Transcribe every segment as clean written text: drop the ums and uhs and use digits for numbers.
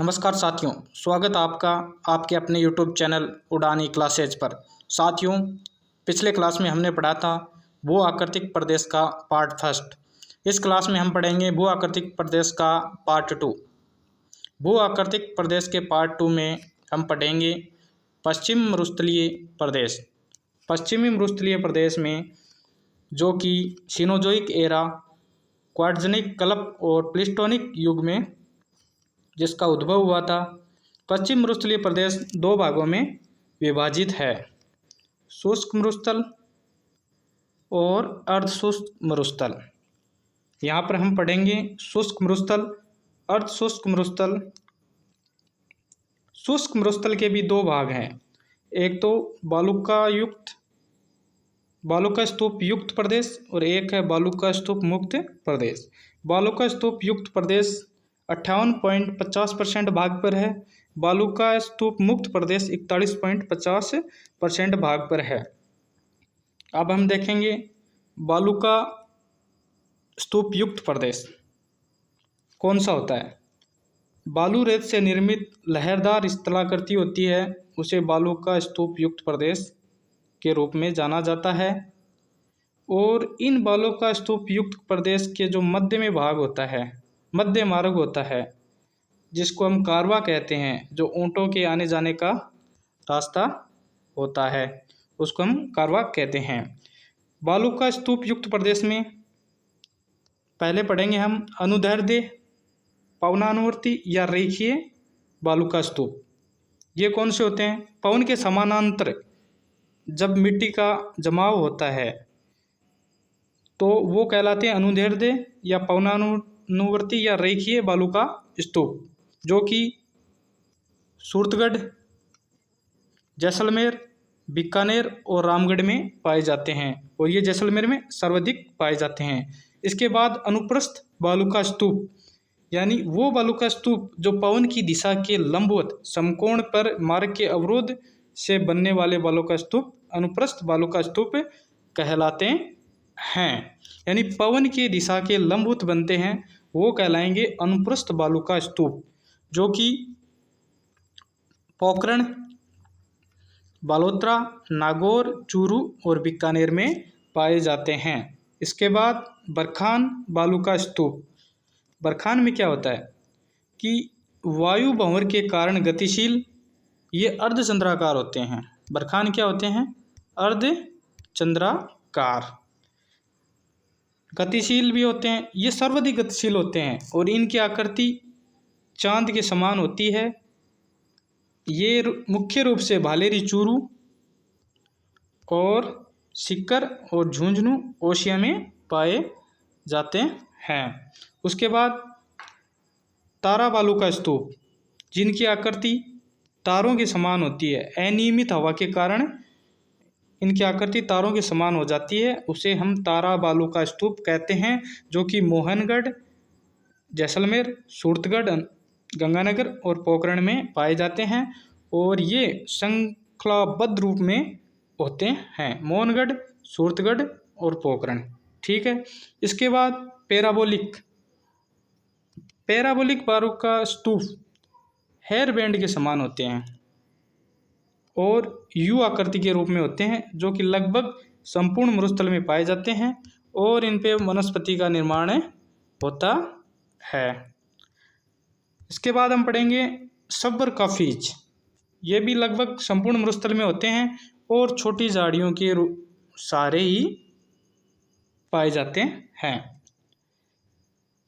नमस्कार साथियों, स्वागत आपका आपके अपने YouTube चैनल उड़ानी क्लासेज पर। साथियों, पिछले क्लास में हमने पढ़ा था भू आकृतिक प्रदेश का पार्ट फर्स्ट। इस क्लास में हम पढ़ेंगे भू आकृतिक प्रदेश का पार्ट टू। भू आकृतिक प्रदेश के पार्ट टू में हम पढ़ेंगे पश्चिम मरुस्थलीय प्रदेश। पश्चिमी मरुस्थलीय प्रदेश में जो कि सीनोजोइक एरा, क्वाटर्निक कल्प और प्लीस्टोनिक युग में जिसका उद्भव हुआ था। पश्चिम मरुस्थलीय प्रदेश दो भागों में विभाजित है, शुष्क मरुस्थल और अर्धशुष्क मरुस्थल। यहाँ पर हम पढ़ेंगे शुष्क मरुस्थल, अर्धशुष्क मरुस्थल। शुष्क मरुस्थल के भी दो भाग हैं, एक तो बालुका स्तूप युक्त प्रदेश और एक है बालुका स्तूप मुक्त प्रदेश। बालुका स्तूप युक्त प्रदेश 58.50% भाग पर है, बालुका स्तूप मुक्त प्रदेश 41.50% भाग पर है। अब हम देखेंगे बालुका स्तूप युक्त प्रदेश कौन सा होता है। बालू रेत से निर्मित लहरदार स्थलाकृति होती है, उसे बालुका स्तूप युक्त प्रदेश के रूप में जाना जाता है। और इन बालुका स्तूप युक्त प्रदेश के जो मध्य में भाग होता है, मध्य मार्ग होता है, जिसको हम कारवा कहते हैं, जो ऊँटों के आने जाने का रास्ता होता है, उसको हम कारवा कहते हैं। बालुका स्तूप युक्त प्रदेश में पहले पढ़ेंगे हम अनुदैर्ध्य, पवनानुवर्ती या रेखीय बालुका स्तूप। ये कौन से होते हैं? पवन के समानांतर जब मिट्टी का जमाव होता है तो वो कहलाते हैं अनुदैर्ध्य या पवनानुवर्ती या रेखीय बालुका स्तूप, जो कि सूरतगढ़, जैसलमेर, बीकानेर और रामगढ़ में पाए जाते हैं, और ये जैसलमेर में सर्वाधिक पाए जाते हैं। इसके बाद अनुप्रस्थ बालुका स्तूप, यानी वो बालुका स्तूप जो पवन की दिशा के लंबवत समकोण पर मार्ग के अवरोध से बनने वाले बालुका स्तूप अनुप्रस्थ बालुका स्तूप कहलाते हैं। यानी पवन की दिशा के लंबवत बनते हैं, वो कहलाएंगे अनुप्रस्थ बालुका स्तूप, जो कि पोखरण, बालोतरा, नागौर, चूरू और बीकानेर में पाए जाते हैं। इसके बाद बरखान बालुका स्तूप। बरखान में क्या होता है कि वायु भंवर के कारण गतिशील, ये अर्धचंद्राकार होते हैं। बरखान क्या होते हैं? अर्धचंद्राकार, गतिशील भी होते हैं, ये सर्वाधिक गतिशील होते हैं और इनकी आकृति चांद के समान होती है। ये मुख्य रूप से भालेरी चूरू और सीकर और झुंझुनू ओशिया में पाए जाते हैं। उसके बाद तारा बालुका स्तूप, जिनकी आकृति तारों के समान होती है। अनियमित हवा के कारण इनकी आकृति तारों के समान हो जाती है, उसे हम तारा बालुका स्तूप कहते हैं, जो कि मोहनगढ़, जैसलमेर, सूरतगढ़, गंगानगर और पोखरण में पाए जाते हैं, और ये श्रृंखलाबद्ध रूप में होते हैं, मोहनगढ़, सूरतगढ़ और पोखरण। ठीक है। इसके बाद पैराबोलिक बालुका स्तूप हेयर बैंड के समान होते हैं और यू आकृति के रूप में होते हैं, जो कि लगभग संपूर्ण मरुस्थल में पाए जाते हैं और इन पे वनस्पति का निर्माण होता है। इसके बाद हम पढ़ेंगे सब्बर काफीज। ये भी लगभग संपूर्ण मरुस्थल में होते हैं और छोटी झाड़ियों के सहारे ही पाए जाते हैं।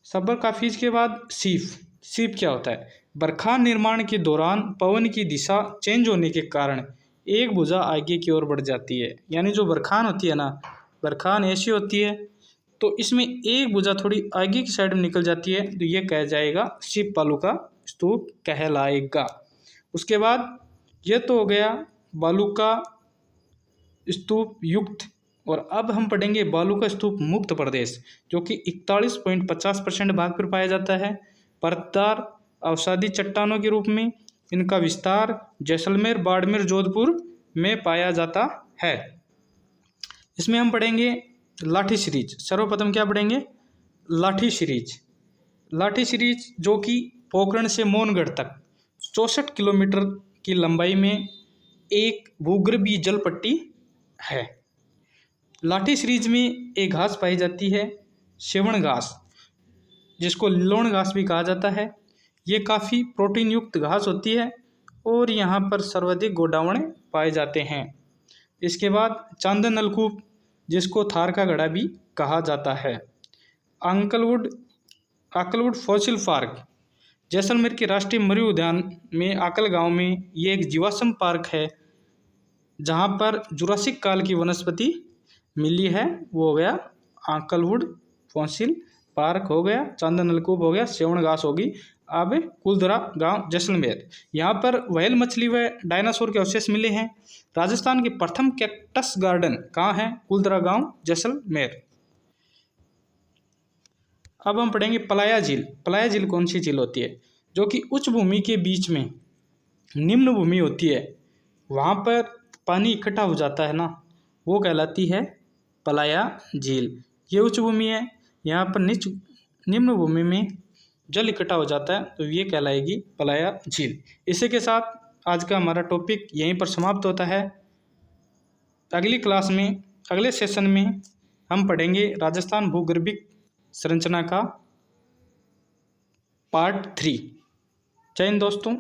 सब्बर काफीज के बाद सीप क्या होता है? बरखान निर्माण के दौरान पवन की दिशा चेंज होने के कारण एक भुजा आगे की ओर बढ़ जाती है। यानी जो बरखान होती है ना, बरखान ऐसी होती है तो इसमें एक भुजा थोड़ी आगे की साइड में निकल जाती है, तो ये कह जाएगा सीप बालुका स्तूप कहलाएगा। उसके बाद ये तो हो गया बालुका स्तूप युक्त, और अब हम पढ़ेंगे बालुका स्तूप मुक्त प्रदेश, जो कि 41.50% भाग पर पाया जाता है। परतदार अवसादी चट्टानों के रूप में इनका विस्तार जैसलमेर, बाड़मेर, जोधपुर में पाया जाता है। इसमें हम पढ़ेंगे लाठी सीरीज। सर्वप्रथम क्या पढ़ेंगे? लाठी सीरीज, जो कि पोखरण से मोहनगढ़ तक 64 किलोमीटर की लंबाई में एक भूगर्भीय जल पट्टी है। लाठी सीरीज में एक घास पाई जाती है, सेवण घास, जिसको लिलोण घास भी कहा जाता है। ये काफ़ी प्रोटीन युक्त घास होती है और यहाँ पर सर्वाधिक गोडावण पाए जाते हैं। इसके बाद चांदन नलकूप, जिसको थार का घड़ा भी कहा जाता है। आकलवुड फॉसिल पार्क, जैसलमेर के राष्ट्रीय मृग उद्यान में आकल गांव में ये एक जीवाश्म पार्क है, जहां पर जुरासिक काल की वनस्पति मिली है। वो हो गया आकलवुड फॉसिल पार्क हो गया, चांदन नलकूप हो गया, सेवण घास होगी। अब कुलधरा गांव जैसलमेर, यहाँ पर व्हेल मछली व डायनासोर के अवशेष मिले हैं। राजस्थान के प्रथम कैक्टस गार्डन कहाँ है? कुलधरा गांव जैसलमेर। अब हम पढ़ेंगे पलाया झील। पलाया झील कौन सी झील होती है? जो कि उच्च भूमि के बीच में निम्न भूमि होती है, वहाँ पर पानी इकट्ठा हो जाता है ना, वो कहलाती है पलाया झील। ये उच्च भूमि है, यहाँ पर निम्न भूमि में जल इकट्ठा हो जाता है, तो ये कहलाएगी पलाया झील। इसी के साथ आज का हमारा टॉपिक यहीं पर समाप्त होता है। अगली क्लास में, अगले सेशन में हम पढ़ेंगे राजस्थान भूगर्भिक संरचना का पार्ट 3। जय हिंद दोस्तों।